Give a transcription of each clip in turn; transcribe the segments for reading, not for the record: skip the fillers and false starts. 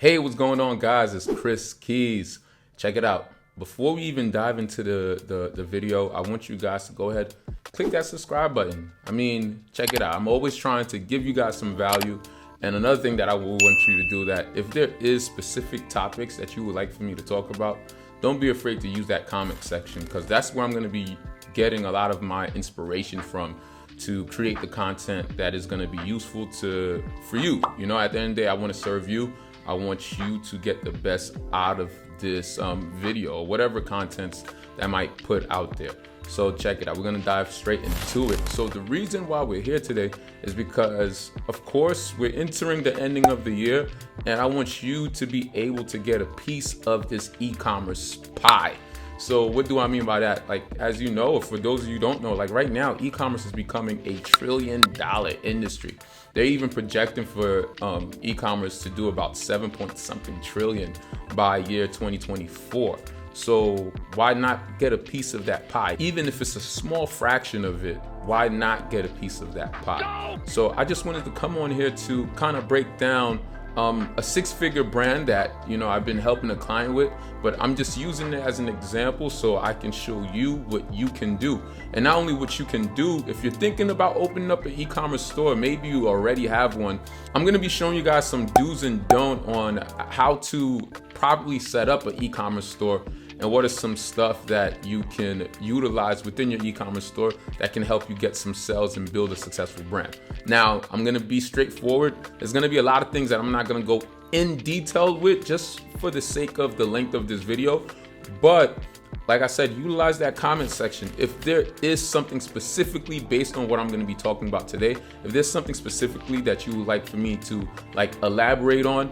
Hey, what's going on, guys? It's Keyz. Check it out. Before we even dive into the video, I want you guys to go ahead, click that subscribe button. Check it out. I'm always trying to give you guys some value. And another thing that I will want you to do, that if there is specific topics that you would like for me to talk about, don't be afraid to use that comment section, because that's where I'm going to be getting a lot of my inspiration from to create the content that is going to be useful for you. You know, at the end of the day, I want to serve you. I want you to get the best out of this video or whatever contents that I might put out there. So check it out. We're going to dive straight into it. So the reason why we're here today is because, of course, we're entering the ending of the year, and I want you to be able to get a piece of this e-commerce pie. So what do I mean by that? Like, as you know, for those of you who don't know, like right now, e-commerce is becoming a $1 trillion industry. They're even projecting for e-commerce to do about 7-point-something trillion by year 2024. So why not get a piece of that pie? Even if it's a small fraction of it, why not get a piece of that pie? So I just wanted to come on here to kind of break down a six-figure brand that, you know, I've been helping a client with, but I'm just using it as an example so I can show you what you can do. And not only what you can do, if you're thinking about opening up an e-commerce store, maybe you already have one, I'm going to be showing you guys some do's and don'ts on how to properly set up an e-commerce store, and what are some stuff that you can utilize within your e-commerce store that can help you get some sales and build a successful brand. Now, I'm gonna be straightforward. There's gonna be a lot of things that I'm not gonna go in detail with just for the sake of the length of this video. But like I said, utilize that comment section. If there is something specifically based on what I'm gonna be talking about today, if there's something specifically that you would like for me to elaborate on,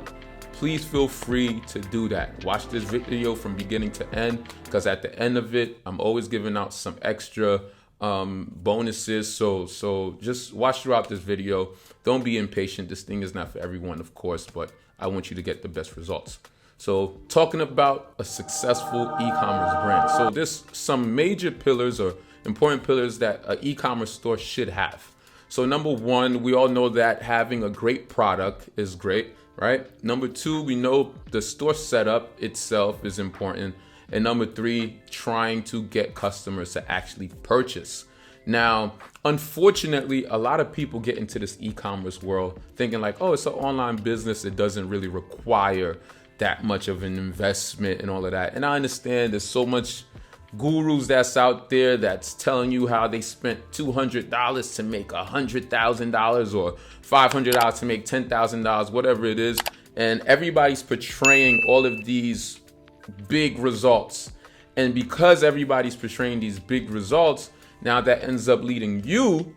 please feel free to do that. Watch this video from beginning to end, because at the end of it, I'm always giving out some extra bonuses. So just watch throughout this video. Don't be impatient. This thing is not for everyone, of course, but I want you to get the best results. So talking about a successful e-commerce brand. So there's some major pillars or important pillars that an e-commerce store should have. So number one, we all know that having a great product is great, right? Number two, we know the store setup itself is important. And number three, trying to get customers to actually purchase. Now, unfortunately, a lot of people get into this e-commerce world thinking like, oh, it's an online business. It doesn't really require that much of an investment and all of that. And I understand there's so much gurus that's out there that's telling you how they spent $200 to make $100,000 or $500 to make $10,000, whatever it is. And everybody's portraying all of these big results. And because everybody's portraying these big results, now that ends up leading you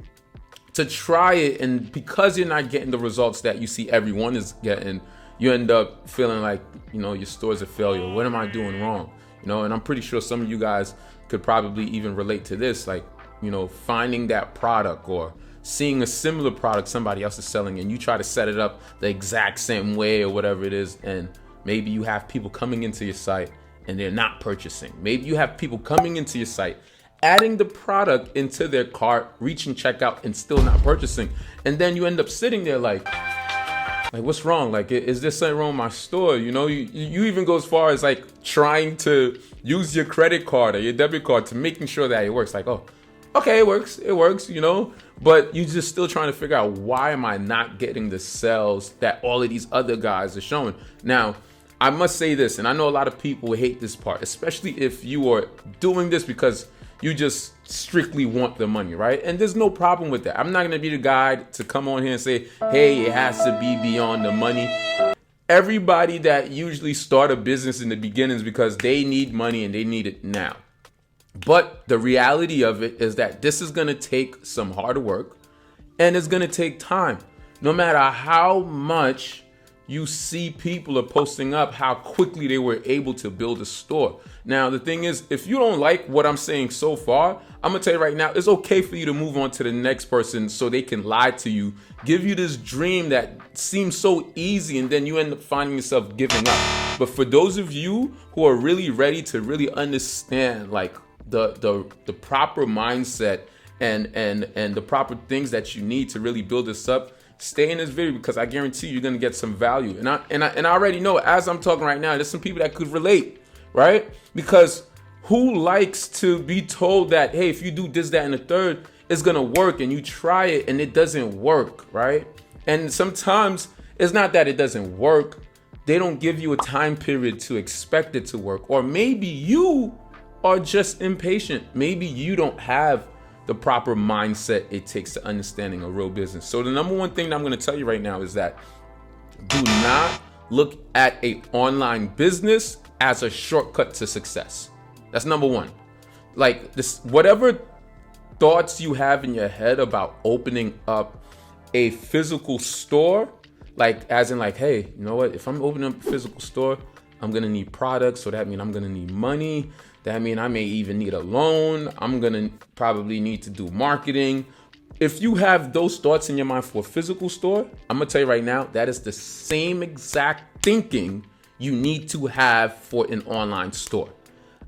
to try it. And because you're not getting the results that you see everyone is getting, you end up feeling like, you know, your store's a failure. What am I doing wrong? You know, and I'm pretty sure some of you guys could probably even relate to this, like, you know, finding that product or seeing a similar product somebody else is selling and you try to set it up the exact same way or whatever it is. And maybe you have people coming into your site and they're not purchasing. Maybe you have people coming into your site, adding the product into their cart, reaching checkout and still not purchasing. And then you end up sitting there like, what's wrong? Like, is there something wrong with my store? You know, you even go as far as like trying to use your credit card or your debit card to making sure that it works. Like, oh, okay, it works, you know, but you just still trying to figure out, why am I not getting the sales that all of these other guys are showing? Now, I must say this, and I know a lot of people hate this part, especially if you are doing this because you just strictly want the money, right? And there's no problem with that. I'm not going to be the guy to come on here and say, hey, it has to be beyond the money. Everybody that usually start a business in the beginnings because they need money and they need it now. But the reality of it is that this is going to take some hard work and it's going to take time. No matter how much you see people are posting up how quickly they were able to build a store. Now, the thing is, if you don't like what I'm saying so far, I'm gonna tell you right now, it's okay for you to move on to the next person so they can lie to you, give you this dream that seems so easy, and then you end up finding yourself giving up. But for those of you who are really ready to really understand like the proper mindset and the proper things that you need to really build this up, stay in this video because I guarantee you're gonna get some value. And I already know, as I'm talking right now, there's some people that could relate, right? Because who likes to be told that, hey, if you do this, that, and the third, it's gonna work, and you try it and it doesn't work, right? And sometimes it's not that it doesn't work. They don't give you a time period to expect it to work. Or maybe you are just impatient. Maybe you don't have the proper mindset it takes to understanding a real business. So the number one thing that I'm going to tell you right now is that do not look at an online business as a shortcut to success. That's number one. Like this, whatever thoughts you have in your head about opening up a physical store, like as in like, hey, you know what? If I'm opening up a physical store, I'm going to need products. So that means I'm going to need money. That means I may even need a loan. I'm going to probably need to do marketing. If you have those thoughts in your mind for a physical store, I'm going to tell you right now, that is the same exact thinking you need to have for an online store.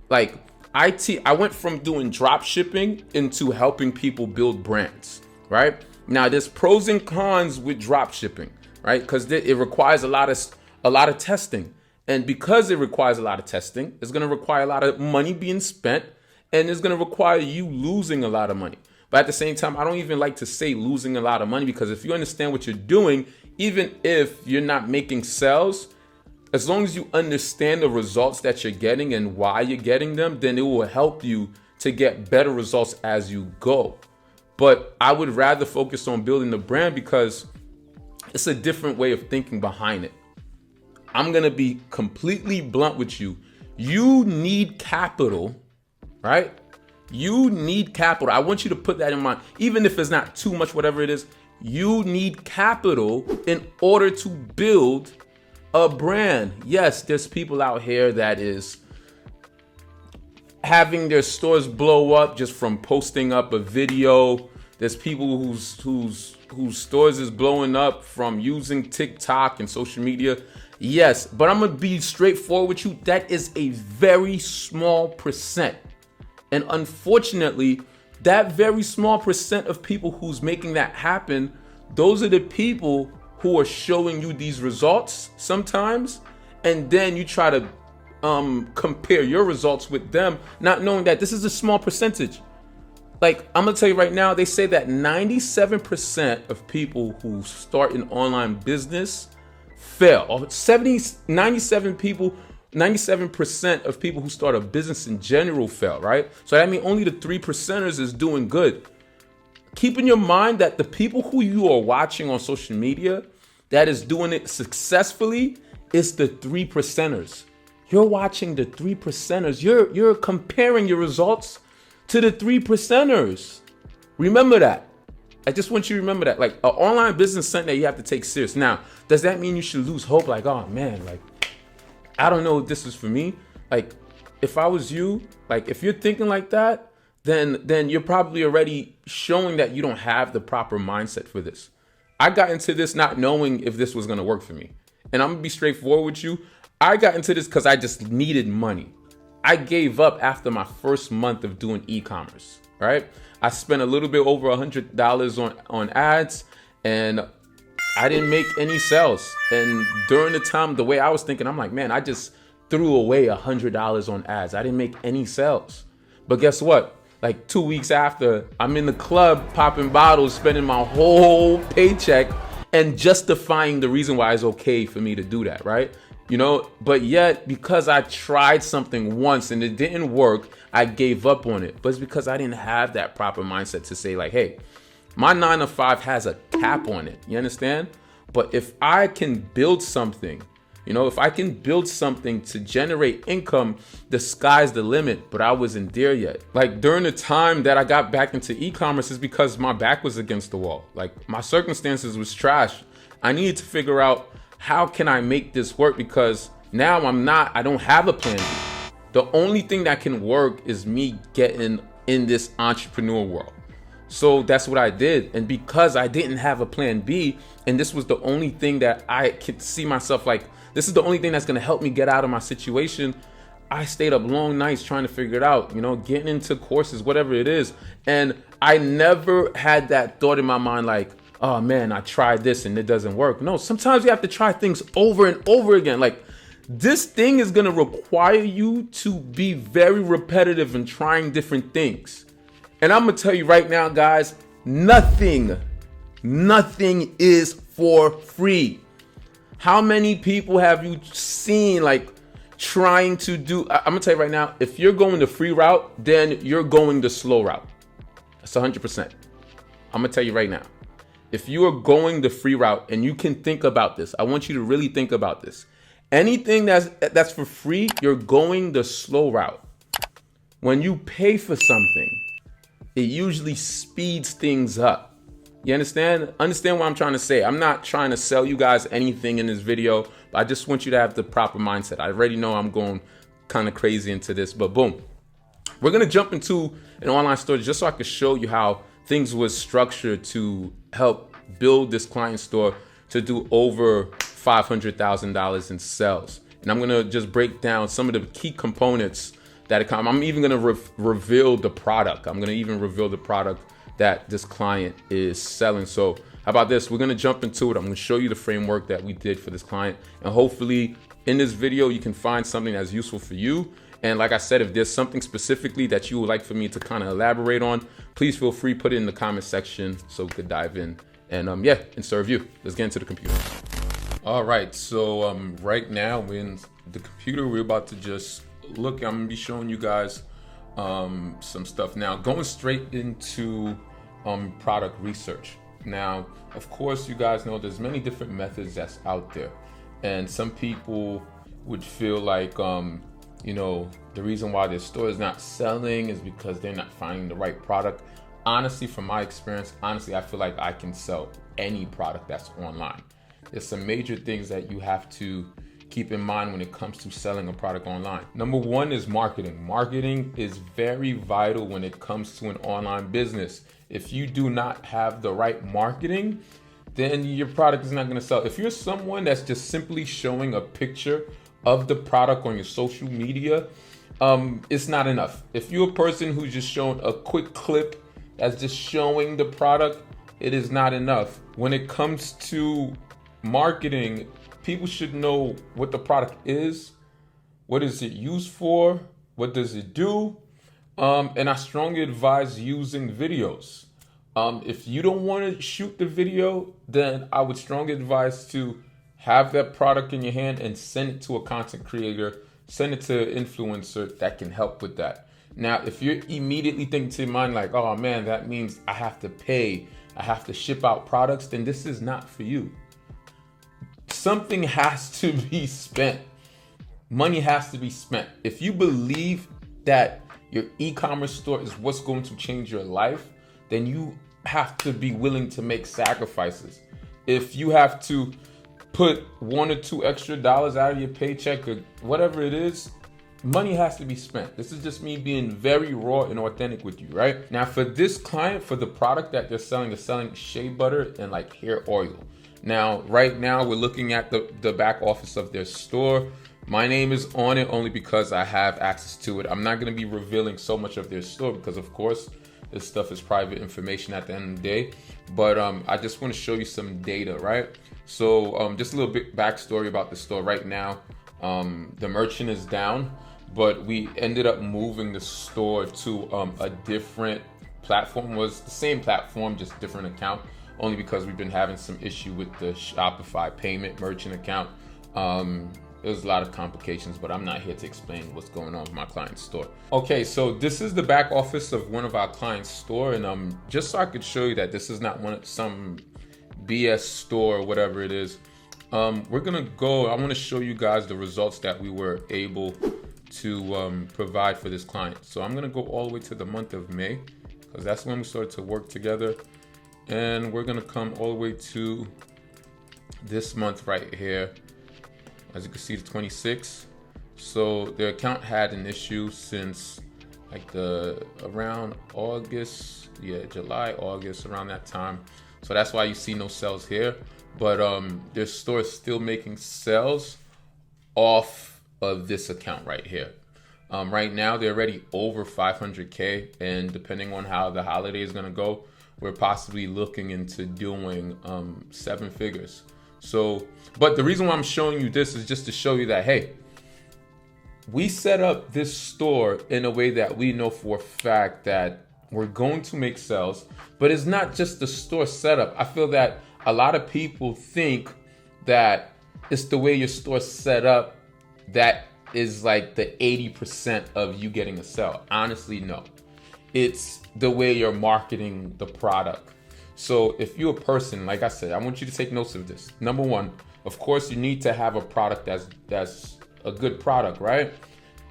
Like I went from doing drop shipping into helping people build brands, right? Now there's pros and cons with drop shipping, right? Because it requires a lot of testing. And because it requires a lot of testing, it's going to require a lot of money being spent, and it's going to require you losing a lot of money. But at the same time, I don't even like to say losing a lot of money, because if you understand what you're doing, even if you're not making sales, as long as you understand the results that you're getting and why you're getting them, then it will help you to get better results as you go. But I would rather focus on building the brand because it's a different way of thinking behind it. I'm going to be completely blunt with you. You need capital, right? You need capital. I want you to put that in mind. Even if it's not too much, whatever it is, you need capital in order to build a brand. Yes, there's people out here that is having their stores blow up just from posting up a video. There's people whose stores is blowing up from using TikTok and social media. Yes, but I'm going to be straightforward with you. That is a very small percent. And unfortunately, that very small percent of people who's making that happen, those are the people who are showing you these results sometimes. And then you try to compare your results with them, not knowing that this is a small percentage. Like, I'm going to tell you right now, they say that 97% of people who start an online business fail. Or 97% of people who start a business in general fail, right? So that means only the 3%ers is doing good. Keep in your mind that the people who you are watching on social media that is doing it successfully is the 3%ers. You're watching the 3%ers. You're comparing your results to the 3%ers. Remember that. I just want you to remember that. Like, an online business is something that you have to take serious. Now, does that mean you should lose hope? Like, oh man, like, I don't know if this is for me. Like, if I was you, like, if you're thinking like that, then you're probably already showing that you don't have the proper mindset for this. I got into this not knowing if this was gonna work for me. And I'm gonna be straightforward with you. I got into this because I just needed money. I gave up after my first month of doing e-commerce, right? I spent a little bit over $100 on ads, and I didn't make any sales. And during the time, the way I was thinking, I'm like, man, I just threw away $100 on ads. I didn't make any sales. But guess what? Like 2 weeks after, I'm in the club popping bottles, spending my whole paycheck and justifying the reason why it's okay for me to do that, right? You know, but yet because I tried something once and it didn't work, I gave up on it. But it's because I didn't have that proper mindset to say like, hey, my 9 to 5 has a cap on it. You understand? But if I can build something, you know, if I can build something to generate income, the sky's the limit. But I wasn't there yet. Like during the time that I got back into e-commerce is because my back was against the wall. Like my circumstances was trash. I needed to figure out, how can I make this work? Because now I don't have a plan B. The only thing that can work is me getting in this entrepreneur world. So that's what I did. And because I didn't have a plan B, and this was the only thing that I could see myself like, this is the only thing that's going to help me get out of my situation, I stayed up long nights trying to figure it out, you know, getting into courses, whatever it is. And I never had that thought in my mind like, oh man, I tried this and it doesn't work. No, sometimes you have to try things over and over again. Like, this thing is going to require you to be very repetitive in trying different things. And I'm going to tell you right now, guys, nothing is for free. How many people have you seen like trying to do, I'm going to tell you right now, if you're going the free route, then you're going the slow route. That's 100%. I'm going to tell you right now. If you are going the free route, and you can think about this, I want you to really think about this. Anything that's for free, you're going the slow route. When you pay for something, it usually speeds things up. You understand? Understand what I'm trying to say. I'm not trying to sell you guys anything in this video, but I just want you to have the proper mindset. I already know I'm going kind of crazy into this, but boom. We're going to jump into an online store just so I can show you how things was structured to help build this client store to do over $500,000 in sales. And I'm going to just break down some of the key components that Ecom. I'm even going to reveal the product. I'm going to even reveal the product that this client is selling. So how about this? We're going to jump into it. I'm going to show you the framework that we did for this client. And hopefully in this video, you can find something that's useful for you. And like I said, if there's something specifically that you would like for me to kind of elaborate on, please feel free, put it in the comment section so we could dive in and and serve you. Let's get into the computer. All right, so right now we're in the computer. We're about to just look. I'm gonna be showing you guys some stuff now. Going straight into product research. Now, of course, you guys know there's many different methods that's out there, and some people would feel like the reason why their store is not selling is because they're not finding the right product. Honestly, from my experience, I feel like I can sell any product that's online. There's some major things that you have to keep in mind when it comes to selling a product online. Number one is marketing. Marketing is very vital when it comes to an online business. If you do not have the right marketing, then your product is not going to sell. If you're someone that's just simply showing a picture of the product on your social media, it's not enough. If you're a person who's just showing a quick clip that's just showing the product, it is not enough. When it comes to marketing, people should know what the product is, what is it used for, what does it do, and I strongly advise using videos. If you don't want to shoot the video, then I would strongly advise to have that product in your hand and send it to a content creator, send it to an influencer that can help with that. Now, if you're immediately thinking to your mind like, oh man, that means I have to pay, I have to ship out products, then this is not for you. Something has to be spent. Money has to be spent. If you believe that your e-commerce store is what's going to change your life, then you have to be willing to make sacrifices. If you have to put $1 or $2 extra out of your paycheck or whatever it is, money has to be spent. This is just me being very raw and authentic with you, right? Now for this client, for the product that they're selling shea butter and like hair oil. Now, right now we're looking at the back office of their store. My name is on it only because I have access to it. I'm not going to be revealing so much of their store because of course this stuff is private information at the end of the day. But I just want to show you some data, right? So just a little bit backstory about the store right now. The merchant is down, but we ended up moving the store to a different platform. It was the same platform, just different account, only because we've been having some issue with the Shopify payment merchant account. There's a lot of complications, but I'm not here to explain what's going on with my client's store. Okay, so this is the back office of one of our clients' store, and just so I could show you that this is not some BS store or whatever it is. We're gonna go. I want to show you guys the results that we were able to provide for this client. So I'm gonna go all the way to the month of May because that's when we started to work together, and we're gonna come all the way to this month right here. As you can see, the 26th. So their account had an issue since like around August, July, August, around that time. So that's why you see no sales here. But their store is still making sales off of this account right here. Right now, they're already over 500K, and depending on how the holiday is gonna go, we're possibly looking into doing 7 figures. So, but the reason why I'm showing you this is just to show you that, hey, we set up this store in a way that we know for a fact that we're going to make sales, but it's not just the store setup. I feel that a lot of people think that it's the way your store's set up that is like the 80% of you getting a sale. Honestly, no. It's the way you're marketing the product. So if you're a person, like I said, I want you to take notes of this. Number one, of course, you need to have a product that's a good product, right?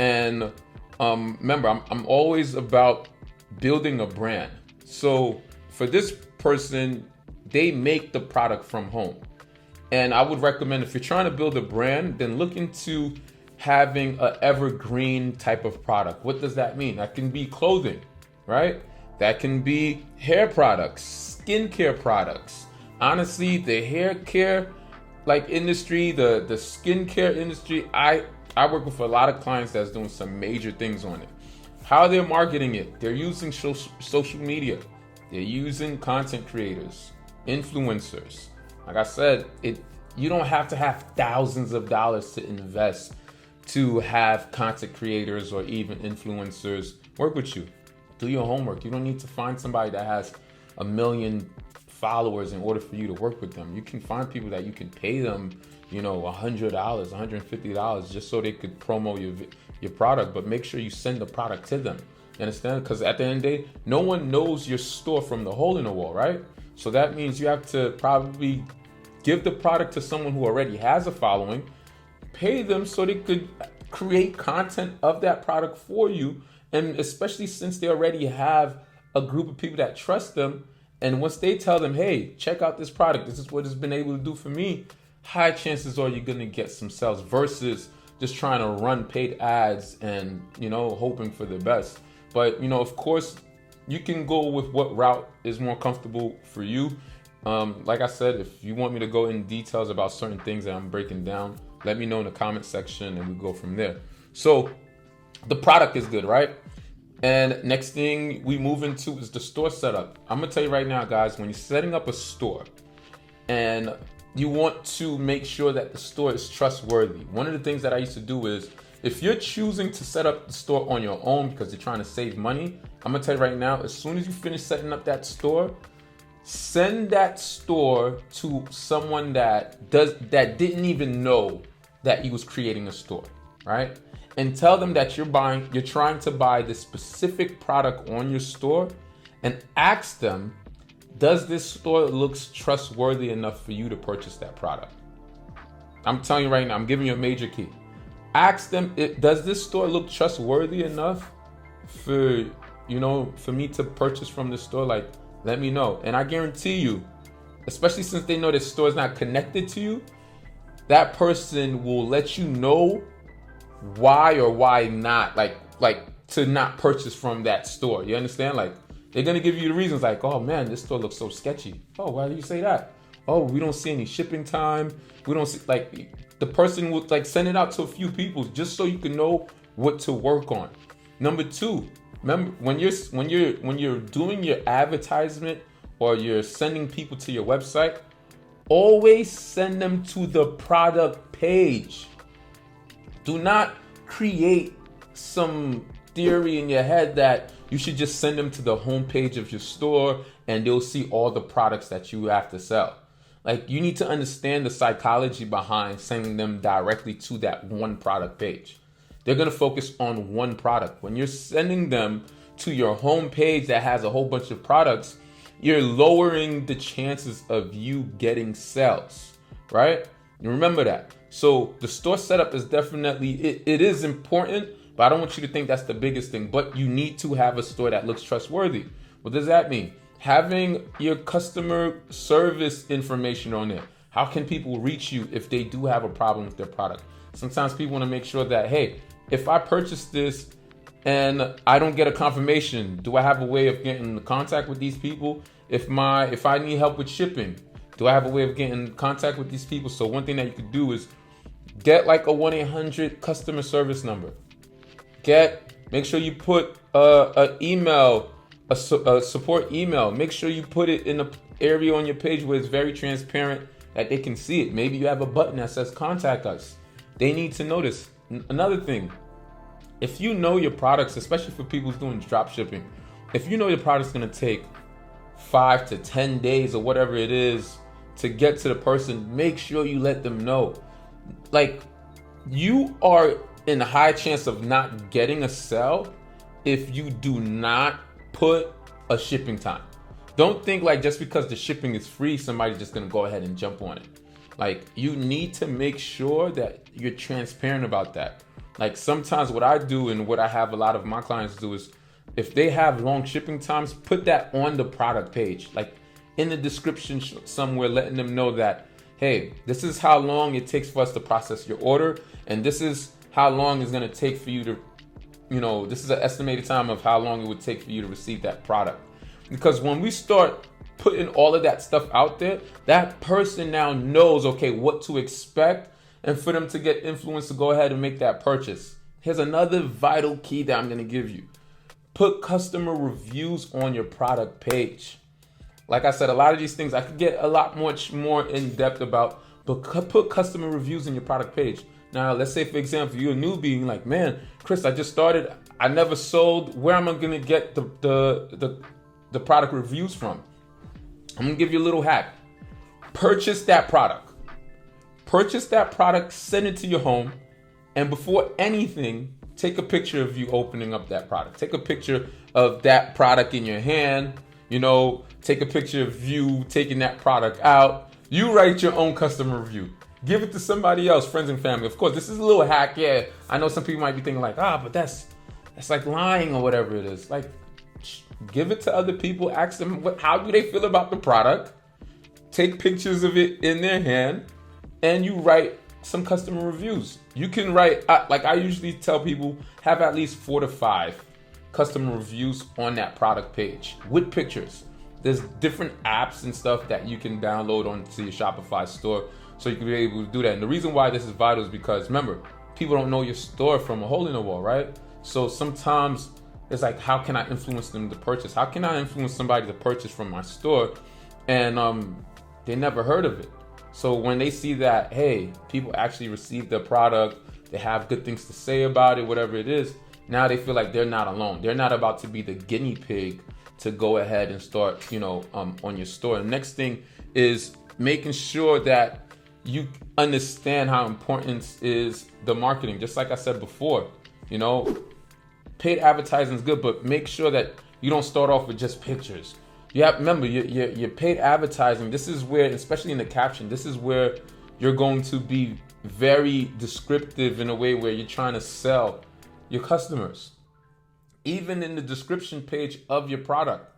And remember, I'm always about building a brand. So for this person, they make the product from home. And I would recommend, if you're trying to build a brand, then look into having an evergreen type of product. What does that mean? That can be clothing, right? That can be hair products, skincare products. Honestly, the hair care industry, the skincare industry, I work with a lot of clients that's doing some major things on it. How they're marketing it, they're using social media. They're using content creators, influencers. Like I said, you don't have to have thousands of dollars to invest to have content creators or even influencers work with you. Do your homework. You don't need to find somebody that has 1 million followers in order for you to work with them. You can find people that you can pay them, $100, $150 just so they could promo your product, but make sure you send the product to them. You understand? Because at the end of the day, no one knows your store from the hole in the wall, right? So that means you have to probably give the product to someone who already has a following, pay them so they could create content of that product for you. And especially since they already have a group of people that trust them. And once they tell them, hey, check out this product, this is what it's been able to do for me, high chances are you're going to get some sales versus just trying to run paid ads and, hoping for the best. But, of course, you can go with what route is more comfortable for you. Like I said, if you want me to go in details about certain things that I'm breaking down, let me know in the comment section and we go from there. So the product is good, right? And next thing we move into is the store setup. I'm gonna tell you right now, guys, when you're setting up a store and you want to make sure that the store is trustworthy, one of the things that I used to do is, if you're choosing to set up the store on your own because you're trying to save money, I'm gonna tell you right now, as soon as you finish setting up that store, send that store to someone that didn't even know that you was creating a store, right? And tell them that you're trying to buy this specific product on your store, and ask them, does this store looks trustworthy enough for you to purchase that product? I'm telling you right now, I'm giving you a major key. Ask them, does this store look trustworthy enough for me to purchase from this store? Like, let me know. And I guarantee you, especially since they know this store is not connected to you, that person will let you know why or why not, like to not purchase from that store. You understand? Like, they're gonna give you the reasons, like, oh man, this store looks so sketchy. Oh, why do you say that? Oh, we don't see any shipping time. We don't see, the person will send it out to a few people just so you can know what to work on. Number two, remember when you're doing your advertisement or you're sending people to your website, always send them to the product page. Do not create some theory in your head that you should just send them to the homepage of your store and they'll see all the products that you have to sell. Like, you need to understand the psychology behind sending them directly to that one product page. They're going to focus on one product. When you're sending them to your homepage that has a whole bunch of products, you're lowering the chances of you getting sales, right? And remember that. So the store setup is definitely, it is important, but I don't want you to think that's the biggest thing. But you need to have a store that looks trustworthy. What does that mean? Having your customer service information on there. How can people reach you if they do have a problem with their product? Sometimes people want to make sure that, hey, if I purchase this and I don't get a confirmation, do I have a way of getting in contact with these people? If I need help with shipping, do I have a way of getting in contact with these people? So one thing that you could do is get like a 1-800 customer service number. Make sure you put an email a support email. Make sure you put it in an area on your page where it's very transparent that they can see it. Maybe you have a button that says contact us. They need to know this. Another thing, if you know your products, especially for people who's doing drop shipping, if you know your product's gonna take 5 to 10 days or whatever it is to get to the person, make sure you let them know. Like, you are in a high chance of not getting a sale if you do not put a shipping time. Don't think like just because the shipping is free, somebody's just gonna go ahead and jump on it. Like, you need to make sure that you're transparent about that. Like, sometimes what I do and what I have a lot of my clients do is, if they have long shipping times, put that on the product page, like in the description somewhere, letting them know that, hey, this is how long it takes for us to process your order, and this is how long it's gonna take for you to, this is an estimated time of how long it would take for you to receive that product. Because when we start putting all of that stuff out there, that person now knows, okay, what to expect, and for them to get influence to go ahead and make that purchase. Here's another vital key that I'm gonna give you. Put customer reviews on your product page. Like I said, a lot of these things I could get a lot much more in depth about, but put customer reviews in your product page. Now, let's say, for example, you're a newbie, and like, man, Chris, I just started, I never sold. Where am I gonna get the product reviews from? I'm gonna give you a little hack. Purchase that product. Send it to your home, and before anything, take a picture of you opening up that product. Take a picture of that product in your hand. Take a picture of you taking that product out. You write your own customer review. Give it to somebody else, friends and family. Of course, this is a little hack. Yeah, I know some people might be thinking like, but that's like lying or whatever it is. Like, give it to other people. Ask them how do they feel about the product. Take pictures of it in their hand, and you write some customer reviews. You can write, like I usually tell people, have at least 4 to 5 customer reviews on that product page with pictures. There's different apps and stuff that you can download onto your Shopify store, so you can be able to do that. And the reason why this is vital is because, remember, people don't know your store from a hole in the wall, right? So sometimes it's like, how can I influence them to purchase? How can I influence somebody to purchase from my store? And they never heard of it. So when they see that, hey, people actually received the product, they have good things to say about it, whatever it is, now they feel like they're not alone. They're not about to be the guinea pig to go ahead and start, on your store. The next thing is making sure that you understand how important is the marketing. Just like I said before, paid advertising is good, but make sure that you don't start off with just pictures. You have, remember, your paid advertising, this is where, especially in the caption, this is where you're going to be very descriptive in a way where you're trying to sell your customers. Even in the description page of your product,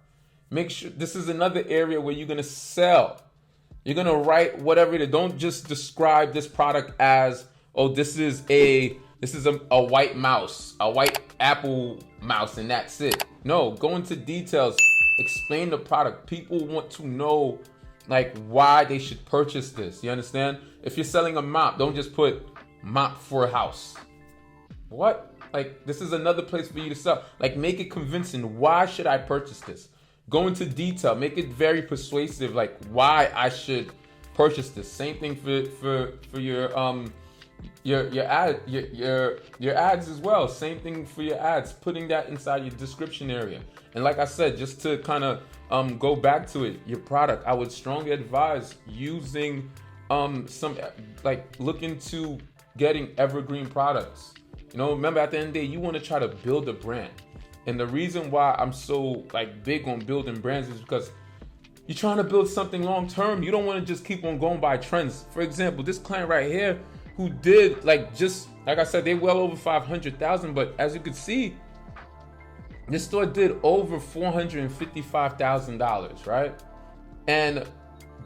make sure this is another area where you're going to sell. You're going to write whatever it is. Don't just describe this product as, oh, this is a white mouse, a white Apple mouse, and that's it. No, go into details. Explain the product. People want to know like why they should purchase this. You understand? If you're selling a mop, don't just put mop for a house. What? Like, this is another place for you to sell. Like, make it convincing. Why should I purchase this? Go into detail. Make it very persuasive. Like, why I should purchase this. Same thing for your ads as well. Same thing for your ads. Putting that inside your description area. And like I said, just to kind of go back to it, your product, I would strongly advise using look into getting evergreen products. Remember, at the end of the day, you want to try to build a brand. And the reason why I'm so big on building brands is because you're trying to build something long term. You don't want to just keep on going by trends. For example, this client right here who did just like I said, they well over 500,000, but as you can see, this store did over $455,000, right? And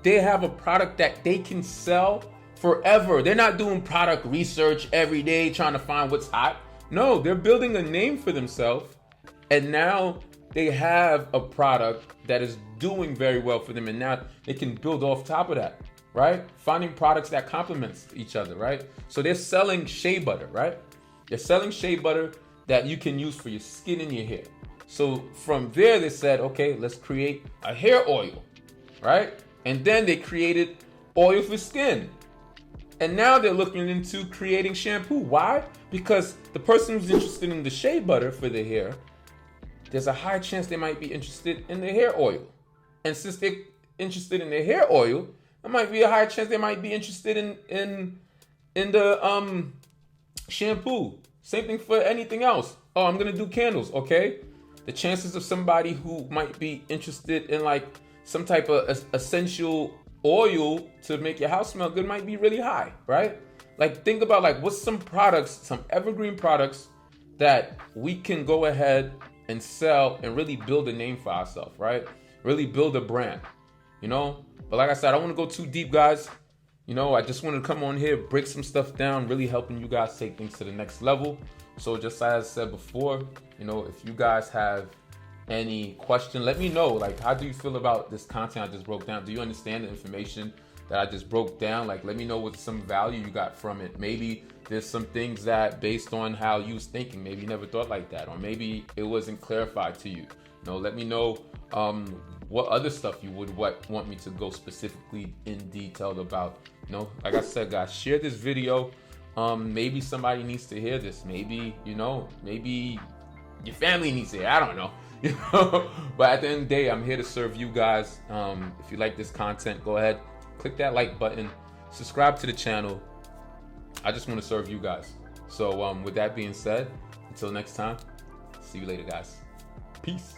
they have a product that they can sell forever. They're not doing product research every day trying to find what's hot. No, they're building a name for themselves, and now they have a product that is doing very well for them, and now they can build off top of that, right? Finding products that complements each other, right? So they're selling shea butter, right? They're selling shea butter that you can use for your skin and your hair. So from there, they said, okay, let's create a hair oil, right? And then they created oil for skin. And now they're looking into creating shampoo. Why? Because the person who's interested in the shea butter for the hair, there's a high chance they might be interested in the hair oil. And since they're interested in the hair oil, there might be a high chance they might be interested in the shampoo. Same thing for anything else. Oh, I'm gonna do candles, okay? The chances of somebody who might be interested in like some type of essential oil to make your house smell good might be really high, right? Like think about like what's some products, some evergreen products that we can go ahead and sell and really build a name for ourselves, right? Really build a brand, you know? But like I said, I don't want to go too deep, guys. You know, I just wanted to come on here, break some stuff down, really helping you guys take things to the next level. So just as I said before, you know, if you guys have any question, let me know. Like, how do you feel about this content I just broke down? Do you understand the information that I just broke down? Like, let me know what some value you got from it. Maybe there's some things that based on how you was thinking, maybe you never thought like that, or maybe it wasn't clarified to you. You know, let me know what other stuff you would want me to go specifically in detail about. You know, like I said, guys, share this video. Maybe somebody needs to hear this. Maybe, you know, maybe your family needs to hear. I don't know. You know, but at the end of the day, I'm here to serve you guys. If you like this content, go ahead, click that like button, subscribe to the channel. I just want to serve you guys. So with that being said, until next time, see you later, guys. Peace.